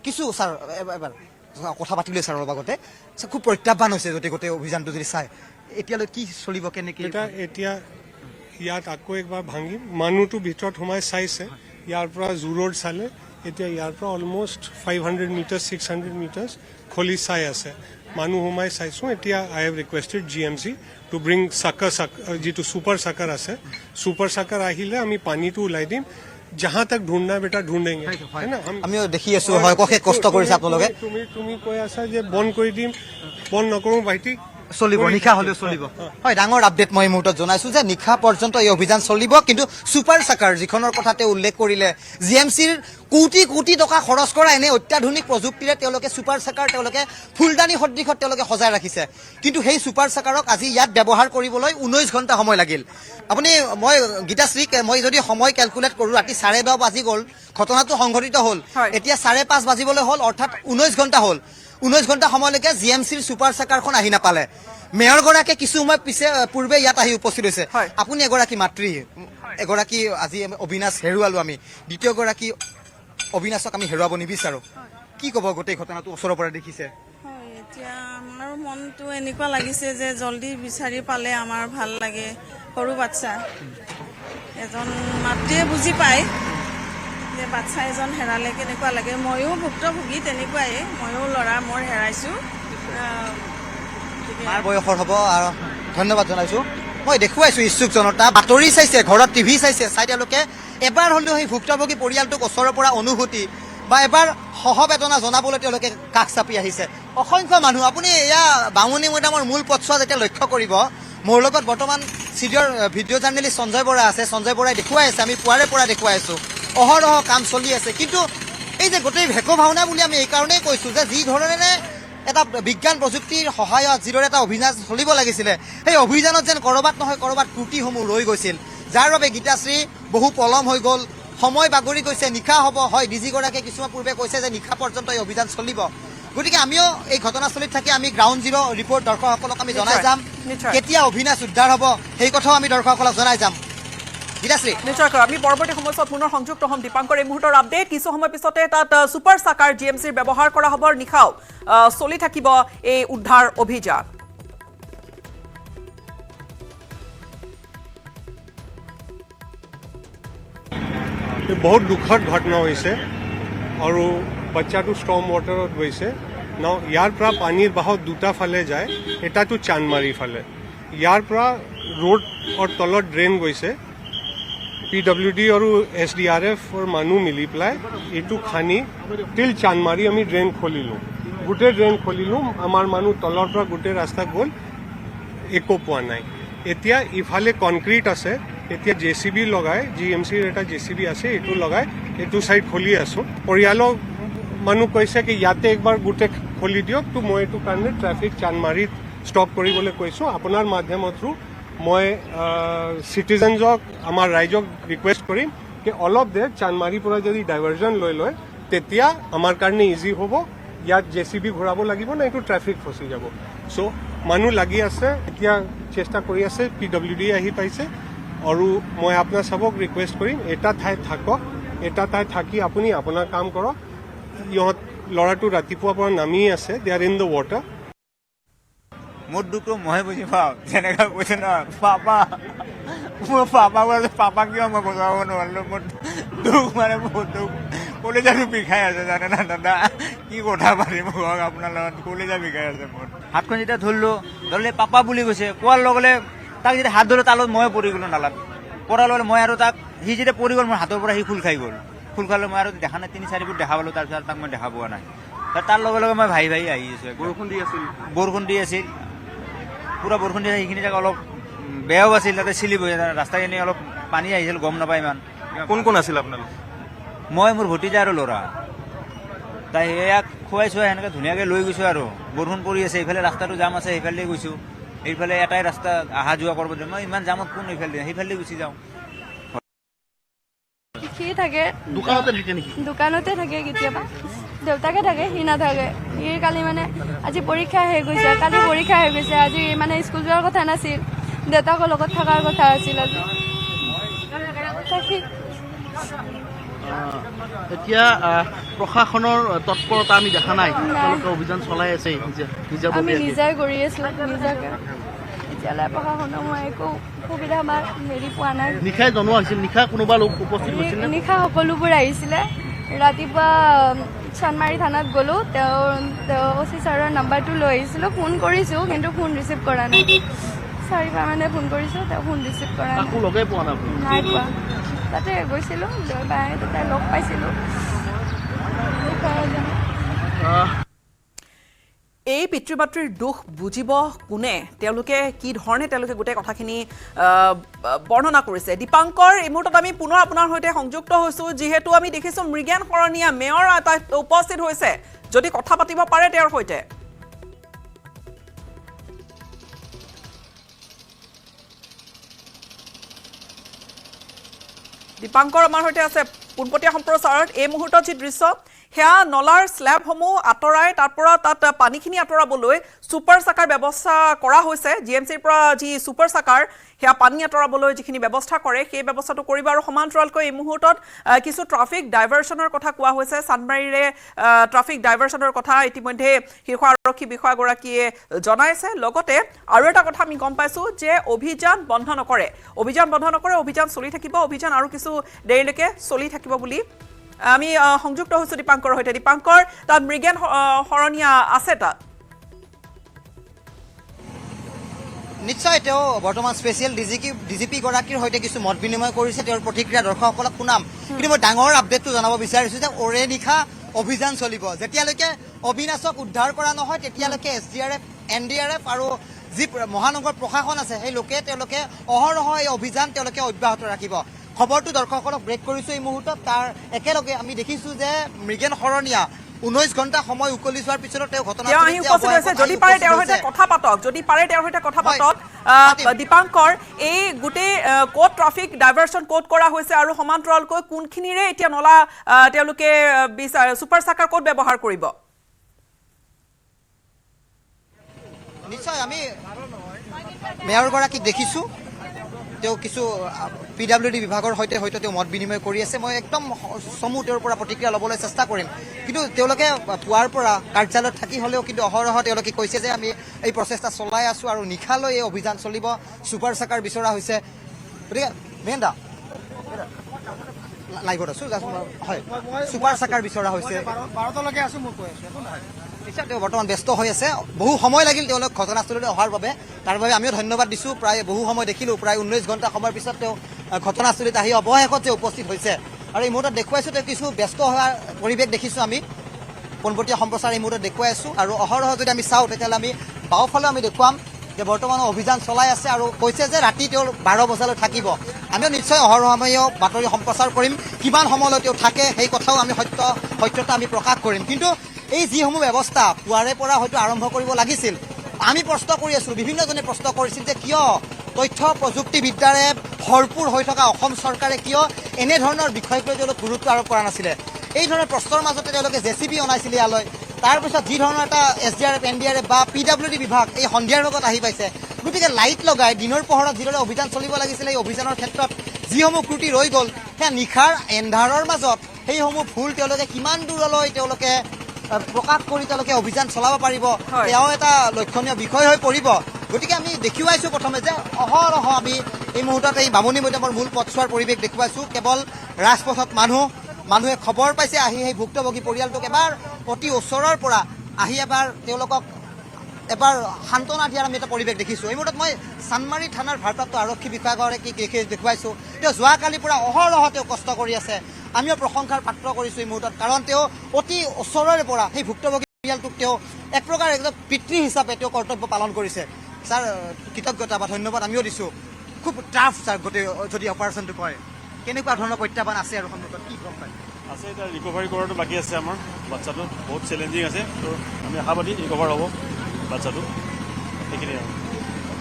S13: কিছু ছাৰ এবাৰ কথা পাতিলে ছাৰৰ লগতে খুব প্ৰত্যাহ্বান হৈছে যদি গোটেই অভিযানটো যদি চাই এতিয়ালৈ কি চলিব কেনেকে
S14: এতিয়া ইয়াত আকৌ একবাৰ ভাঙি মানুহটো ভিতৰত সোমাই চাইছে ইয়াৰ পৰা জোৰৰ চালে এতিয়া ইয়াৰ পৰা অলমষ্ট 500 মিটাৰ 600 মিটাৰ খলি চাই আছে মানুহ সোমাই চাইছোঁ এতিয়া I have requested GMC to bring sucker যিটো ছুপাৰ চাকাৰ আছে ছুপাৰ চাকাৰ আহিলে আমি পানীটো ওলাই দিম जहां तक ढूंढना बेटा ढूंढेंगे है ना
S13: আমি দেখি আছো হয় কখে কষ্ট কৰিছে আপোনালোকে
S14: তুমি কৈ আছা যে বন্ধ কৰি দিম বন্ধ নকৰো ভাইটি
S13: চলিব নিশা হলেও চলিব হয় ডাঙৰ আপডেট মই মুহূৰ্তত জনাইছো যে নিশা পৰ্যন্ত এই অভিযান চলিব কিন্তু ছুপাৰ চাকাৰ যিখনৰ কথাতে উল্লেখ কৰিলে জিএমচিৰ কোটি কোটি টকা খৰচ কৰা এনে অত্যাধুনিক প্ৰযুক্তিৰে তেওঁলোকে ছুপাৰ চাকাৰ তেওঁলোকে ফুলদানি সদৃশত তেওঁলোকে সজাই ৰাখিছে কিন্তু সেই ছুপাৰ চাকাৰক আজি ইয়াত ব্যৱহাৰ কৰিবলৈ 19 ঘণ্টা সময় লাগিল আপুনি মই গীতাশ্ৰীক মই যদি সময় ক্যালকুলেট কৰো ৰাতি 10:30 বাজি গ'ল ঘটনাটো সংঘটিত হ'ল এতিয়া 5:30 বাজিবলৈ হ'ল অৰ্থাৎ 19 ঘণ্টা হ'ল 19 ঘণ্টা সময়লৈকে জিএমচিৰ ছুপাৰ চাকাৰখন আহি নাপালে মেয়ৰ গৰাকী কিছু সময় পিছে পূৰ্বে ইয়াত আহি উপস্থিত হৈছে আপুনি এগৰাকী মাতৃ এগৰাকী আজি অবিনাশ হেৰুৱালো আমি দ্বিতীয় গৰাকী অবিনাশক আমি হেৰুৱাব নিবিচাৰো কি ক'ব গোটেই ঘটনাটো ওচৰৰ পৰা দেখিছে
S5: এতিয়া আমাৰ মনটো এনেকুৱা লাগিছে যে জলদি বিচাৰি পালে আমাৰ ভাল লাগে সৰু বাচ্চা এজন মাতৃয়ে বুজি পায় যে বাচ্চা এজন হেৰালে কেনেকুৱা লাগে ময়ো ভুক্তভোগী তেনেকুৱাই ময়ো ল'ৰা মোৰ হেৰাইছোঁ
S13: মাৰ বয়সৰ হ'ব আৰু ধন্যবাদ জনাইছো মই দেখুৱাইছো ইচ্ছুক জনতা বাতৰি চাইছে ঘৰত টিভি চাইছে চাই তেওঁলোকে এবাৰ হ'লেও সেই ভুক্তভোগী পৰিয়ালটোক ওচৰৰ পৰা অনুভূতি বা এবাৰ সহবেদনা জনাবলৈ তেওঁলোকে কাষ চাপি আহিছে অসংখ্য মানুহ আপুনি এয়া বামুণী মৈদামৰ মূল পথছোৱা যেতিয়া লক্ষ্য কৰিব মোৰ লগত বৰ্তমান senior video' journalist Sanjay Bora আছে সঞ্জয় বৰাই দেখুৱাই আছে আমি পুৱাৰে পৰা দেখুৱাই আছো অহৰহ কাম চলি আছে কিন্তু এই যে গোটেই ভেকো ভাওনা বুলি আমি এই কাৰণেই কৈছো যে যি ধৰণে এটা বিজ্ঞান প্ৰযুক্তিৰ সহায়ত যিদৰে এটা অভিযান চলিব লাগিছিলে সেই অভিযানত যেন কৰবাত নহয় কৰবাত ত্ৰুটিসমূহ ৰৈ গৈছিল যাৰ বাবে গীতাশ্ৰী বহু পলম হৈ গ'ল সময় বাগৰি গৈছে নিশা হ'ব হয় ডিজি গৰাকীয়ে কিছুমান পূৰ্বে কৈছে যে নিশা পৰ্যন্ত এই অভিযান চলিব গতিকে আমিও এই ঘটনাস্থলীত থাকি আমি গ্ৰাউণ্ড জিৰ' ৰিপৰ্ট দৰ্শকসকলক আমি জনাই যাম কেতিয়া অভিনাশ উদ্ধাৰ হ'ব সেই কথাও আমি দৰ্শকসকলক জনাই যাম
S1: নিশ্চয়কৈ আমি পৰৱৰ্তী সময়ছোৱাত পুনৰ সংযুক্ত হ'ম দীপাংকৰ এই মুহূৰ্তৰ আপডেট কিছু সময় পিছতে তাত ছুপাৰ চাকাৰ জিএমচিৰ ব্যৱহাৰ কৰা হ'ব নিশাও চলি থাকিব এই উদ্ধাৰ অভিযান
S14: বহুত দুখদ ঘটনা হৈছে আৰু বাচ্চাটো ষ্টৰ্ম ৱাটাৰত গৈছে ন ইয়াৰ পৰা পানীৰ বাহত দুটা ফালে যায় এটাটো চানমাৰী ফালে ইয়াৰ পৰা ৰোড তলত ড্ৰেইন গৈছে PWD আৰু SDRFৰ মানুহ মিলি পেলাই এইটো খানি টিল চানমাৰী আমি ড্ৰেইন খুলিলোঁ গোটেই ড্ৰেইন খুলিলোঁ আমাৰ মানুহ তলৰ পৰা গোটেই ৰাস্তা গ'ল একো পোৱা নাই এতিয়া ইফালে কনক্ৰিট আছে এতিয়া JCB লগাই GMCৰ এটা JCB আছে এইটো লগাই এইটো চাইড খুলি আছোঁ পৰিয়ালৰ মানুহ কৈছে কি ইয়াতে একবাৰ গোটেই খুলি দিয়ক তো মই এইটো কাৰণে ট্ৰেফিক চানমাৰীত ষ্টপ কৰিবলৈ কৈছোঁ আপোনাৰ মাধ্যমৰ থ্ৰু মই চিটিজেনজক আমাৰ ৰাইজক ৰিকুৱেষ্ট কৰিম কি অলপ দেৰ চানমাৰীৰ পৰা যদি ডাইভাৰ্জন লৈ লয় তেতিয়া আমাৰ কাৰণে ইজি হ'ব ইয়াত JCB ঘূৰাব লাগিব না এইটো ট্ৰেফিক ফচি যাব চ' মানুহ লাগি আছে এতিয়া চেষ্টা কৰি আছে PWD আহি পাইছে আৰু মই আপোনাৰ চবক ৰিকুৱেষ্ট কৰিম এটা ঠাইত থাকক এটা ঠাইত থাকি আপুনি আপোনাৰ কাম কৰক ইহঁত ল'ৰাটো ৰাতিপুৱাৰ পৰা নামি আছে দে আৰ ইন দ্য ৱাটাৰ
S3: মোৰ দুখটো মইহে বুজি পাওঁ যেনেকৈ কৈছে ন পাপা মোৰ পাপাক কিয় মই বচাব নোৱাৰিলোঁ মোৰ দুখ মানে বহুত দুখ কলেজাটো বিষাই আছে জানে না দাদা কি কথা পাৰিম কওক আপোনাৰ লগত কলেজা বিষাই আছে মোৰ
S15: হাতখন যেতিয়া ধৰিলে পাপা বুলি কৈছে কোৱাৰ লগে তাক যেতিয়া হাত ধৰিলে তাৰ লগত ময়ে পৰি গ'লো নালাত পৰাৰ লগে মই আৰু তাক সি যেতিয়া পৰি গ'ল মোৰ হাতৰ পৰা সি খোল খাই গ'ল খোল খালে মই আৰু দেখা নাই 3-4 ফুট দেখা পালোঁ তাৰপিছত তাক মই দেখা পোৱা নাই তাৰ লগে লগে মই ভাই আহি আছোঁ বৰষুণ দি আছিল পুৰা বৰষুণ দি সেইখিনি জেগা অলপ বেয়াও আছিল, তাতে চিলিপ হৈ ৰাস্তাখিনি অলপ পানী আহিছিল, গম নাপায় ইমান।
S8: কোন কোন আছিল আপোনালোক?
S15: মই, মোৰ ভতিজা আৰু ল'ৰা। তাই ইয়াক খুৱাই চুৱাই সেনেকৈ ধুনীয়াকৈ লৈ গৈছোঁ আৰু বৰষুণ পৰি আছে, এইফালে ৰাস্তাটো জাম আছে, সেইফালে গৈছোঁ। এইফালে এটাই ৰাস্তা অহা যোৱা কৰিব দিয়ে, মই ইমান জামত কোন এইফালে সেইফালে গুচি যাওঁ।
S5: সি থাকে
S11: দোকানতে থাকে নেকি?
S5: দোকানতে থাকে কেতিয়াবা, দেউতাকে থাকে, সি নাথাকে। সি কালি মানে আজি পৰীক্ষা শেষ হৈছে, কালি পৰীক্ষা শেষ হৈছে, আজি মানে স্কুল যোৱাৰ কথা নাছিল, দেউতাকৰ লগত থকাৰ কথা আছিল আজি।
S11: এতিয়া প্ৰশাসনৰ তৎপৰতা আমি দেখা নাই, তেওঁলোকে অভিযান চলাই আছে
S5: আমি নিজাই কৰি আছো নিজাকে। এতিয়ালৈ প্ৰশাসনৰ মই একো সুবিধা বা হেৰি পোৱা নাই।
S11: নিশাই জনোৱা হৈছিল, নিশা কোনোবা লোক উপস্থিত হৈছিল?
S5: নিশা সকলোবোৰ আহিছিলে। ৰাতিপুৱা চানমাৰী থানাত গ'লোঁ, তেওঁ অচি ছাৰৰ নাম্বাৰটো লৈ আহিছিলোঁ, ফোন কৰিছোঁ কিন্তু ফোন ৰিচিভ কৰা নাই। 4বাৰ মানে ফোন কৰিছোঁ, তেওঁ ফোন ৰিচিভ কৰা নাই।
S11: লগে পোৱা
S5: নাই পোৱা। তাতে গৈছিলোঁ, তাতে লগ পাইছিলোঁ।
S1: এই পিতৃ মাতৃৰ দুখ বুজিব কোনে, তেওঁলোকে কি ধৰণে তেওঁলোকে গোটেই কথাখিনি বৰ্ণনা কৰিছে। দীপাংকৰ, এই মুহূৰ্তত আমি পুনৰ আপোনাৰ সৈতে সংযুক্ত হৈছোঁ, যিহেতু আমি দেখিছোঁ মৃগেন শৰণীয়া মেয়ৰ তাত উপস্থিত হৈছে, যদি কথা পাতিব পাৰে তেওঁৰ সৈতে। দীপাংকৰ আমাৰ সৈতে আছে পোনপটীয়া সম্প্ৰচাৰত। এই মুহূৰ্তত যি দৃশ্য, সেয়া নলাৰ স্লেবসমূহ আঁতৰাই তাৰ পৰা তাত পানীখিনি আঁতৰাবলৈ ছুপাৰ চাকাৰ ব্যৱস্থা কৰা হৈছে। GMCৰ পৰা যি ছুপাৰ চাকাৰ, সেয়া পানী আঁতৰাবলৈ যিখিনি ব্যৱস্থা কৰে, সেই ব্যৱস্থাটো কৰিব। আৰু সমান্তৰালকৈ এই মুহূৰ্তত কিছু ট্ৰাফিক ডাইভাৰ্চনৰ কথা কোৱা হৈছে। চানমাৰীৰে ট্ৰাফিক ডাইভাৰ্চনৰ কথা ইতিমধ্যে শীৰ্ষ আৰক্ষী বিষয়াগৰাকীয়ে জনাইছে। লগতে আৰু এটা কথা আমি গম পাইছোঁ যে অভিযান বন্ধ নকৰে, অভিযান চলি থাকিব, অভিযান আৰু কিছু দেৰিলৈকে চলি থাকিব বুলি আমি সংযুক্ত হৈছোঁ দীপাংকৰৰ সৈতে। দীপাংকৰ, তাত মৃগেন শৰণীয়া আছে তাত?
S13: নিশ্চয়, তেওঁ বৰ্তমান স্পেচিয়েল ডিজিপি গৰাকীৰ সৈতে কিছু মত বিনিময় কৰিছে, তেওঁৰ প্ৰতিক্ৰিয়া দৰ্শকসকলক শুনাম। কিন্তু মই ডাঙৰ আপডেটটো জনাব বিচাৰিছোঁ যে ওৰে নিশা অভিযান চলিব। যেতিয়ালৈকে অবিনাশক উদ্ধাৰ কৰা নহয়, তেতিয়ালৈকে SDRF, NDRF আৰু যি মহানগৰ প্ৰশাসন আছে, সেই লোকে তেওঁলোকে অহৰহ এই অভিযান তেওঁলোকে অব্যাহত ৰাখিব। খবৰটো দৰ্শকসকলক ব্ৰেক কৰিছোঁ এই মুহূৰ্তত। তাৰ একেলগে আমি দেখিছোঁ যে মৃগেন শৰণীয়া 19 ঘণ্টা সময় উকলি যোৱাৰ পিছতো তেওঁ
S1: যদি পাৰে তেওঁৰ সৈতে কথা পাতক। দীপাংকৰ, এই গোটেই ক'ত ট্ৰাফিক ডাইভাৰ্চন ক'ত কৰা হৈছে আৰু সমান্তৰালকৈ কোনখিনিৰে এতিয়া নলা তেওঁলোকে ছুপাৰ চাকাৰ ক'ত ব্যৱহাৰ কৰিব?
S13: নিশ্চয়, আমি মেয়ৰগৰাকীক দেখিছোঁ, তেওঁ কিছু PWD বিভাগৰ সৈতে হয়তো তেওঁ মত বিনিময় কৰি আছে। মই একদম চমু তেওঁৰ পৰা প্ৰতিক্ৰিয়া ল'বলৈ চেষ্টা কৰিম। কিন্তু তেওঁলোকে পুৱাৰ পৰা কাৰ্যালয়ত থাকি হ'লেও কিন্তু অহৰহ তেওঁলোকে কৈছে যে আমি এই প্ৰচেষ্টা চলাই আছোঁ আৰু নিশালৈ এই অভিযান চলিব, ছুপাৰ চাকাৰ বিচৰা হৈছে। গতিকে মেইন লাইভত আছোঁ, হয়, ছুপাৰ চাকাৰ বিচৰা হৈছে।
S11: 12টালৈকে আছোঁ, মই কৈ আছোঁ।
S13: নিশ্চয়, তেওঁ বৰ্তমান ব্যস্ত হৈ আছে। বহু সময় লাগিল তেওঁলোক ঘটনাস্থলীলৈ অহাৰ বাবে, তাৰ বাবে আমিও ধন্যবাদ দিছোঁ। প্ৰায় বহু সময় দেখিলোঁ, প্ৰায় 19 ঘণ্টা সময়ৰ পিছত তেওঁ ঘটনাস্থলীত আহি অৱশেষত যে উপস্থিত হৈছে। আৰু এই মুহূৰ্তত দেখুৱাইছোঁ তেওঁ কিছু ব্যস্ত হোৱাৰ পৰিৱেশ দেখিছোঁ আমি। পোনপটীয়া সম্প্ৰচাৰ এই মুহূৰ্তত দেখুৱাই আছোঁ। আৰু অহৰহ যদি আমি চাওঁ, তেতিয়াহ'লে আমি বাওঁফালে আমি দেখুৱাম যে বৰ্তমান অভিযান চলাই আছে আৰু কৈছে যে ৰাতি তেওঁ 12 বজালৈ থাকিব। আমিও নিশ্চয় অহৰহ সময়ও বাতৰি সম্প্ৰচাৰ কৰিম, কিমান সময়লৈ তেওঁ থাকে সেই কথাও আমি সত্যতা আমি প্ৰকাশ কৰিম। কিন্তু এই যিসমূহ ব্যৱস্থা পুৱাৰে পৰা হয়তো আৰম্ভ কৰিব লাগিছিল, আমি প্ৰশ্ন কৰি আছোঁ, বিভিন্নজনে প্ৰশ্ন কৰিছিল যে কিয় তথ্য প্ৰযুক্তিবিদ্যাৰে ভৰপূৰ হৈ থকা অসম চৰকাৰে কিয় এনেধৰণৰ বিষয়ক লৈ তেওঁলোক গুৰুত্ব আৰোপ কৰা নাছিলে। এই ধৰণৰ প্ৰশ্নৰ মাজতে তেওঁলোকে JCB অনাইছিলে ইয়ালৈ। তাৰপিছত যি ধৰণৰ এটা SDRF, NDRF বা PWD বিভাগ এই সন্ধিয়াৰ লগত আহি পাইছে। গতিকে লাইট লগাই দিনৰ পোহৰত যিদৰে অভিযান চলিব লাগিছিলে, এই অভিযানৰ ক্ষেত্ৰত যিসমূহ ত্ৰুটি ৰৈ গ'ল, সেয়া নিশাৰ এন্ধাৰৰ মাজত সেইসমূহ ভুল তেওঁলোকে কিমান দূৰলৈ তেওঁলোকে প্ৰকাশ কৰি তেওঁলোকে অভিযান চলাব পাৰিব, এয়াও এটা লক্ষণীয় বিষয় হৈ পৰিব। গতিকে আমি দেখুৱাইছোঁ প্ৰথমে যে অহৰহ আমি এই মুহূৰ্তত এই বামুণী মৈদামৰ মূল পথছোৱাৰ পৰিৱেশ দেখুৱাইছোঁ। কেৱল ৰাজপথত মানুহে খবৰ পাইছে, আহি সেই ভুক্তভোগী পৰিয়ালটোক এবাৰ অতি ওচৰৰ পৰা আহি তেওঁলোকক এবাৰ সান্তনা দিয়াৰ আমি এটা পৰিৱেশ দেখিছোঁ। এই মুহূৰ্তত মই চানমাৰী থানাৰ ভাৰপ্ৰাপ্ত আৰক্ষী বিষয়াগৰাকীক দেখুৱাইছোঁ। তেওঁ যোৱাকালিৰ পৰা অহৰহ তেওঁ কষ্ট কৰি আছে। আমিও প্ৰশংসাৰ পাত্ৰ কৰিছোঁ এই মুহূৰ্তত, কাৰণ তেওঁ অতি ওচৰৰে পৰা সেই ভুক্তভোগী পৰিয়ালটোক তেওঁ এক প্ৰকাৰ একদম পিতৃ হিচাপে তেওঁ কৰ্তব্য পালন কৰিছে। ছাৰ কৃতজ্ঞতা বা ধন্যবাদ আমিও দিছোঁ খুব টাফ ছাৰ গোটেই যদি অপাৰেশ্যনটো কৰে কেনেকুৱা ধৰণৰ প্ৰত্যাহ্বান আছে আৰু সন্মুখত কি গম পায়
S10: আছে এতিয়া ৰিকভাৰী কৰাটো বাকী আছে আমাৰ বাচ্চাটো বহুত চেলেঞ্জিং আছে তো আমি আশাবাদী ৰিকভাৰ হ'ব বাচ্চাটো সেইখিনি আৰু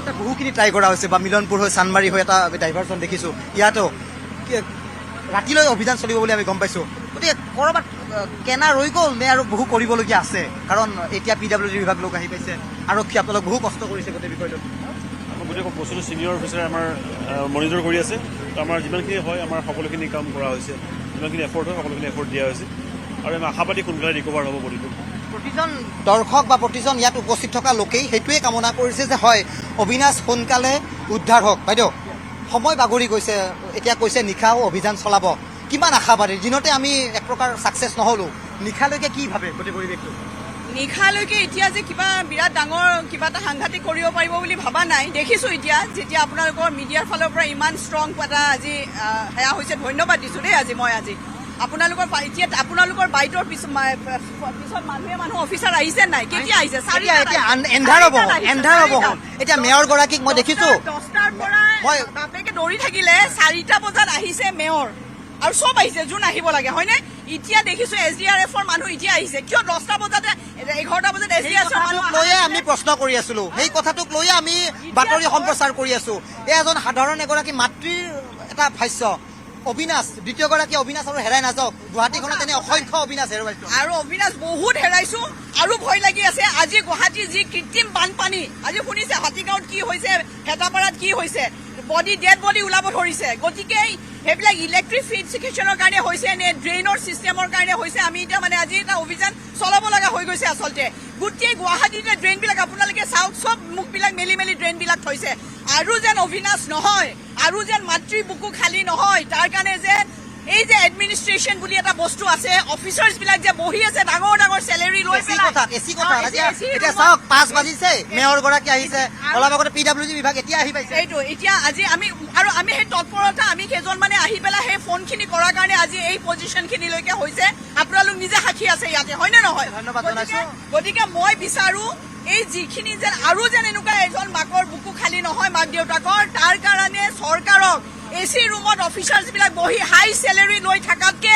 S13: এতিয়া বহুখিনি ট্ৰাই কৰা হৈছে বা মিলনপুৰ হৈ চানমাৰী হৈ এটা ডাইভাৰচন দেখিছোঁ ইয়াতো ৰাতিলৈ অভিযান চলিব বুলি আমি গম পাইছোঁ গতিকে ক'ৰবাত কেনা ৰৈ গ'ল নে আৰু বহু কৰিবলগীয়া আছে কাৰণ এতিয়া PWD বিভাগ লোক আহি পাইছে আৰক্ষী আপোনালোক বহু কষ্ট কৰিছে গোটেই বিষয়টো
S10: আমাৰ গোটেই বস্তুটো ছিনিয়ৰ অফিচাৰে আমাৰ মনিটৰ কৰি আছে তো আমাৰ যিমানখিনি হয় আমাৰ সকলোখিনি কাম কৰা হৈছে যিমানখিনি এফৰ্ট হয় সকলোখিনি এফৰ্ট দিয়া হৈছে আৰু আমি আশাবাদী সোনকালে ৰিকভাৰ হ'ব বডিটো
S13: প্ৰতিজন দৰ্শক বা প্ৰতিজন ইয়াত উপস্থিত থকা লোকেই সেইটোৱে কামনা কৰিছে যে হয় অবিনাশ সোনকালে উদ্ধাৰ হওক বাইদেউ সময় বাগৰি গৈছে এতিয়া কৈছে নিশাও অভিযান চলাব কিমান আশাবাদী দিনতে আমি এক প্ৰকাৰ ছাকচেছ নহ'লো নিশালৈকে কি ভাবে গোটেই পৰিৱেশটো
S12: নিশালৈকে এতিয়া যে কিবা বিৰাট ডাঙৰ কিবা এটা সাংঘাতিক কৰিব পাৰিব বুলি ভবা নাই দেখিছোঁ এতিয়া যেতিয়া আপোনালোকৰ মিডিয়াৰ ফালৰ পৰা ইমান ষ্ট্ৰং এটা আজি সেয়া হৈছে ধন্যবাদ দিছোঁ দেই আজি মই আজি আপোনালোকৰ এতিয়া আপোনালোকৰ বাইটৰ পিছত মানুহ অফিচাৰ আহিছে নাই কেতিয়া আহিছে
S13: এন্ধাৰ হ'ব এতিয়া মেয়ৰ গৰাকীক মই দেখিছোঁ
S12: 10টাৰ পৰা বাপেকে দৌৰি থাকিলে 4টা বজাত আহিছে মেয়ৰ আৰু চব আহিছে যোন আহিব লাগে হয়নে এতিয়া দেখিছোঁ SDRFৰ মানুহ এতিয়া আহিছে কিয় 10টা বজাতে 11টা বজাত SDRFৰ মানুহ
S13: লৈয়ে আমি প্ৰশ্ন কৰি আছিলোঁ সেই কথাটোক লৈয়ে আমি বাতৰি সম্প্ৰচাৰ কৰি আছোঁ এজন সাধাৰণ এগৰাকী মাতৃৰ এটা ভাষ্য অবিনাশ দ্বিতীয়গৰাকী অবিনাশ আৰু হেৰাই নাযাওক গুৱাহাটীখনত তেনে অসংখ্য অবিনাশ হেৰুৱাইছোঁ
S12: আৰু অবিনাশ বহুত হেৰাইছোঁ আৰু ভয় লাগি আছে আজি গুৱাহাটীৰ যি কৃত্ৰিম বানপানী আজি শুনিছে হাতীগাঁৱত কি হৈছে হেতাপাৰাত কি হৈছে ডেড বডি ওলাব ধৰিছে গতিকে সেইবিলাক ইলেক্ট্ৰিফিকেশ্যনৰ কাৰণে হৈছে নে ড্ৰেইনৰ ছিষ্টেমৰ কাৰণে হৈছে আমি এতিয়া মানে আজি এটা অভিযান চলাব লগা হৈ গৈছে আচলতে গোটেই গুৱাহাটীতে ড্ৰেইনবিলাক আপোনালোকে চাওক চব মুখবিলাক মেলি মেলি ড্ৰেইনবিলাক থৈছে আৰু যেন অবিনাশ নহয় আৰু যেন মাতৃৰ বুকু খালী নহয় তাৰ কাৰণে যে এই যে এডমিনিষ্ট্ৰেশ্যন বুলি এটা বস্তু আছে অফিচাৰ্ছ বিলাক যে বহি আছে ডাঙৰ ডাঙৰ চেলেৰি লৈ
S13: এতিয়া চাওক 5 বাজিছে মেয়ৰ গৰাকী আহিছে অলপ আগতে PWD বিভাগ এতিয়া আহি পাইছে
S12: এইটো এতিয়া আজি আমি সেই তৎপৰতা আমি কেইজনমানে আহি পেলাই সেই ফোনখিনি কৰাৰ কাৰণে আজি এই পজিশ্যনখিনিলৈকে হৈছে আপোনালোক নিজে সাক্ষী আছে ইয়াতে হয়নে নহয়
S13: ধন্যবাদ জনাইছোঁ
S12: গতিকে মই বিচাৰো এই যিখিনি যেন আৰু যেন এনেকুৱা এজন মাকৰ বুকু খালী নহয় মাক দেউতাকৰ তাৰ কাৰণে চৰকাৰক AC ৰুমত অফিচাৰ্ছবিলাক বহি হাই চেলেৰি লৈ থকাতকে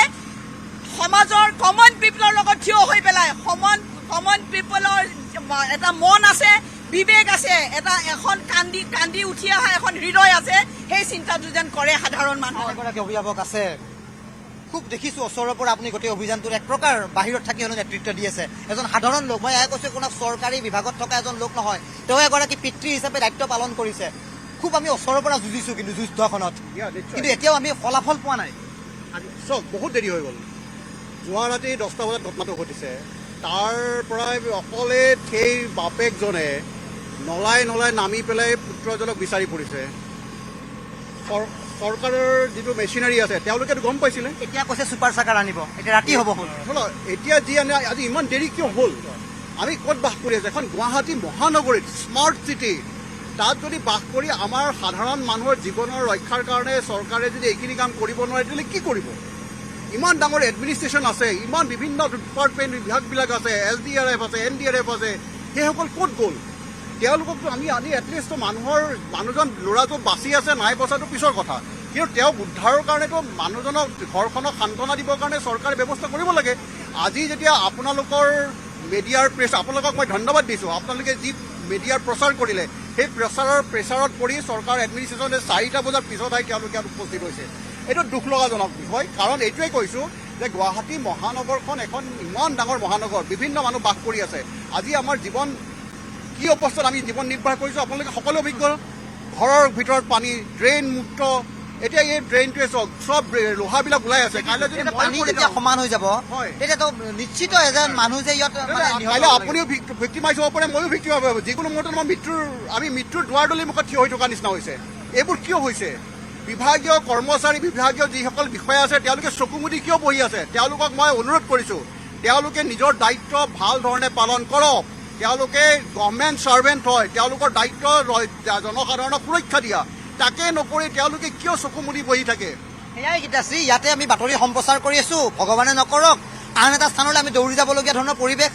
S12: সমাজৰ কমন পিপলৰ লগত থিয় হৈ পেলাই কমন পিপলৰ এটা মন আছে বিবেক আছে এখন কান্দি উঠি অহা এখন হৃদয় আছে সেই চিন্তাটো যেন কৰে সাধাৰণ মানুহ
S13: এগৰাকী অভিভাৱক আছে খুব দেখিছোঁ ওচৰৰ পৰা আপুনি গোটেই অভিযানটোত এক প্ৰকাৰ বাহিৰত থাকি হ'লেও নেতৃত্ব দি আছে এজন সাধাৰণ লোক মই এয়া কৈছোঁ কোনো চৰকাৰী বিভাগত থকা এজন লোক নহয় তেওঁ এগৰাকী পিতৃ হিচাপে দায়িত্ব পালন কৰিছে খুব আমি ওচৰৰ পৰা যুঁজিছোঁ কিন্তু যুদ্ধখনত কিন্তু এতিয়াও আমি ফলাফল পোৱা নাই
S11: চব বহুত দেৰি হৈ গ'ল যোৱা ৰাতি 10টা বজাত ঘটনাটো ঘটিছে তাৰ পৰাই অকলে সেই বাপেকজনে নলাই নামি পেলাই পুত্ৰজনক বিচাৰি ফুৰিছে চৰকাৰৰ যিটো মেচিনাৰী আছে তেওঁলোকেতো গম পাইছিলে
S13: এতিয়া কৈছে ছুপাৰ চাকাৰ আনিব এতিয়া ৰাতি হ'ব হ'ল
S11: এতিয়া যি আনে আজি ইমান দেৰি কিয় হ'ল আমি ক'ত বাস কৰি আছোঁ এখন গুৱাহাটী মহানগৰীত স্মাৰ্ট চিটি তাত যদি বাস কৰি আমাৰ সাধাৰণ মানুহৰ জীৱনৰ ৰক্ষাৰ কাৰণে চৰকাৰে যদি এইখিনি কাম কৰিব নোৱাৰে তেতিয়াহ'লে কি কৰিব ইমান ডাঙৰ এডমিনিষ্ট্ৰেশ্যন আছে ইমান বিভিন্ন ডিপাৰ্টমেণ্ট বিভাগবিলাক আছে SDRF আছে NDRF আছে সেইসকল ক'ত গ'ল তেওঁলোককতো আমি এটলিষ্ট মানুহজন ল'ৰাটো বাচি আছে নাই বচাটো পিছৰ কথা কিন্তু তেওঁ উদ্ধাৰৰ কাৰণেতো মানুহজনক ঘৰখনক সান্তনা দিবৰ কাৰণে চৰকাৰে ব্যৱস্থা কৰিব লাগে আজি যেতিয়া আপোনালোকৰ মিডিয়াৰ আপোনালোকক মই ধন্যবাদ দিছোঁ আপোনালোকে যি মিডিয়াৰ প্ৰচাৰ কৰিলে সেই প্ৰেচাৰত পৰি চৰকাৰ এডমিনিষ্ট্ৰেশ্যনে 4টা বজাৰ পিছত আহি তেওঁলোকে উপস্থিত হৈছে এইটো দুখ লগাজনক বিষয় কাৰণ এইটোৱে কৈছোঁ যে গুৱাহাটী মহানগৰখন এখন ইমান ডাঙৰ মহানগৰ বিভিন্ন মানুহ বাস কৰি আছে আজি আমাৰ জীৱন কি অৱস্থাত আমি জীৱন নিৰ্বাহ কৰিছোঁ আপোনালোকে সকলো অভিজ্ঞ ঘৰৰ ভিতৰত পানী ড্ৰেইন মুক্ত এতিয়া এই ড্ৰেইনটোৱে চব লোহাবিলাক ওলাই আছে কাইলৈ যদি
S13: পানী যেতিয়া সমান হৈ যাব তেতিয়াতো নিশ্চিত এজন মানুহ যে ইয়াত
S11: কাইলৈ আপুনিও ভিক্টিমাইজ হ'ব পাৰে ময়ো ভিক্টিমাইজ হ'ব যিকোনো মুহূৰ্তত আমি মৃত্যুৰ দুৱাৰদলিৰ মুখত থিয় হৈ থকাৰ নিচিনা হৈছে এইবোৰ কিয় হৈছে বিভাগীয় কৰ্মচাৰী বিভাগীয় যিসকল বিষয়া আছে তেওঁলোকে চকু মুদি কিয় বহি আছে তেওঁলোকক মই অনুৰোধ কৰিছোঁ তেওঁলোকে নিজৰ দায়িত্ব ভাল ধৰণে পালন কৰক তেওঁলোকে গভৰ্ণমেণ্ট ছাৰ্ভেণ্ট হয় তেওঁলোকৰ দায়িত্ব জনসাধাৰণক সুৰক্ষা দিয়া তাকে নকৰি তেওঁলোকে কিয় চকু মুদি বহি থাকে
S13: সেয়াই গীতাশ্ৰী ইয়াতে আমি বাতৰি সম্প্ৰচাৰ কৰি আছোঁ ভগৱানে নকৰক আন এটা স্থানলৈ আমি দৌৰি যাবলগীয়া ধৰণৰ পৰিৱেশ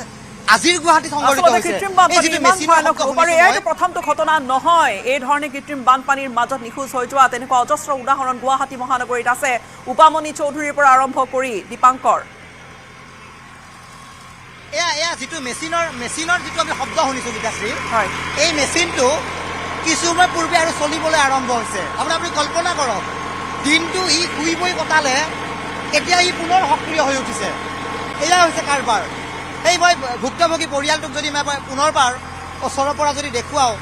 S13: আজিৰ গুৱাহাটীত সংঘটিত
S1: আচলতে
S13: হৈছে
S1: কৃত্ৰিম
S13: এই
S1: বানপানী
S13: যিটো
S1: ইমান
S13: মেচিনৰ
S1: ভয়ানক
S13: শব্দ
S1: হ'ব পাৰে
S13: শুনিছো
S1: এইটো প্ৰথমটো ঘটনা নহয় এই ধৰণে কৃত্ৰিম বানপানীৰ মাজত নিখোজ হৈ যোৱা তেনেকুৱা অজস্ৰ উদাহৰণ গুৱাহাটী মহানগৰীত আছে উপামণি চৌধুৰীৰ পৰা আৰম্ভ কৰি দীপাংকৰ
S13: এয়া যিটো মেচিনৰ যিটো আমি শব্দ শুনিছোঁ গীতাশ্ৰী
S1: হয়
S13: এই মেচিনটো কিছু সময় পূৰ্বে আৰু চলিবলৈ আৰম্ভ হৈছে আপুনি কল্পনা কৰক দিনটো ই শুই বৈ কটালে এতিয়া ই পুনৰ সক্ৰিয় হৈ উঠিছে এয়া হৈছে কাৰবাৰ এই মই ভুক্তভোগী পৰিয়ালটোক যদি মই পুনৰবাৰ ওচৰৰ পৰা যদি দেখুৱাওঁ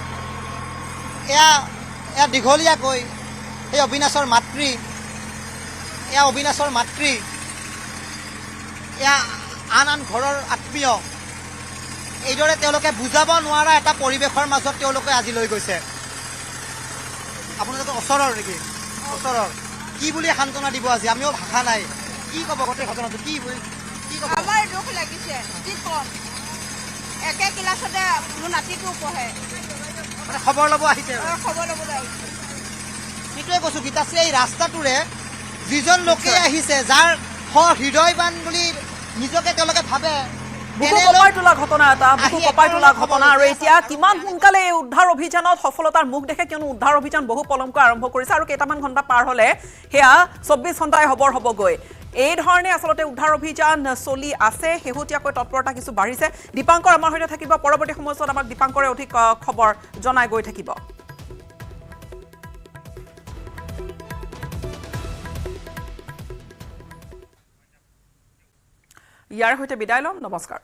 S13: এয়া দীঘলীয়াকৈ এই অবিনাশৰ মাতৃ এয়া আন ঘৰৰ আত্মীয় এইদৰে তেওঁলোকে বুজাব নোৱাৰা এটা পৰিৱেশৰ মাজত তেওঁলোকে আজি লৈ গৈছে আপোনালোকৰ ওচৰৰ নেকি ওচৰৰ কি বুলি সান্তনা দিব আজি আমিও ভাষা নাই কি ক'ব গোটেই ঘটনাটো কি ক'ব
S12: আমাৰ দুখ লাগিছে কি কম একে ক্লাছতে মোৰ নাতিটো পঢ়ে
S13: মানে খবৰ ল'ব আহিছে
S12: খবৰ ল'বলৈ আহিছে
S13: সেইটোৱে কৈছোঁ গীতাশ্ৰী এই ৰাস্তাটোৰে যিজন লোকে আহিছে যাৰ হৃদয়বান বুলি নিজকে তেওঁলোকে ভাবে
S1: বুকু কপাই তোলা ঘটনা এটা বুকু কপাই তোলা ঘটনা আৰু এতিয়া কিমান সোনকালে এই উদ্ধাৰ অভিযানত সফলতাৰ মুখ দেখে কিয়নো উদ্ধাৰ অভিযান বহু পলমকৈ আৰম্ভ কৰিছে আৰু কেইটামান ঘণ্টা পাৰ হ'লে সেয়া 24 ঘণ্টাই হ'বগৈ এই ধৰণে আচলতে উদ্ধাৰ অভিযান চলি আছে শেহতীয়াকৈ তৎপৰতা কিছু বাঢ়িছে দীপাংকৰ আমাৰ সৈতে থাকিব পৰৱৰ্তী সময়ছোৱাত আমাক দীপাংকৰে অধিক খবৰ জনাই গৈ থাকিব ইয়াৰ সৈতে বিদায় ল'ম নমস্কাৰ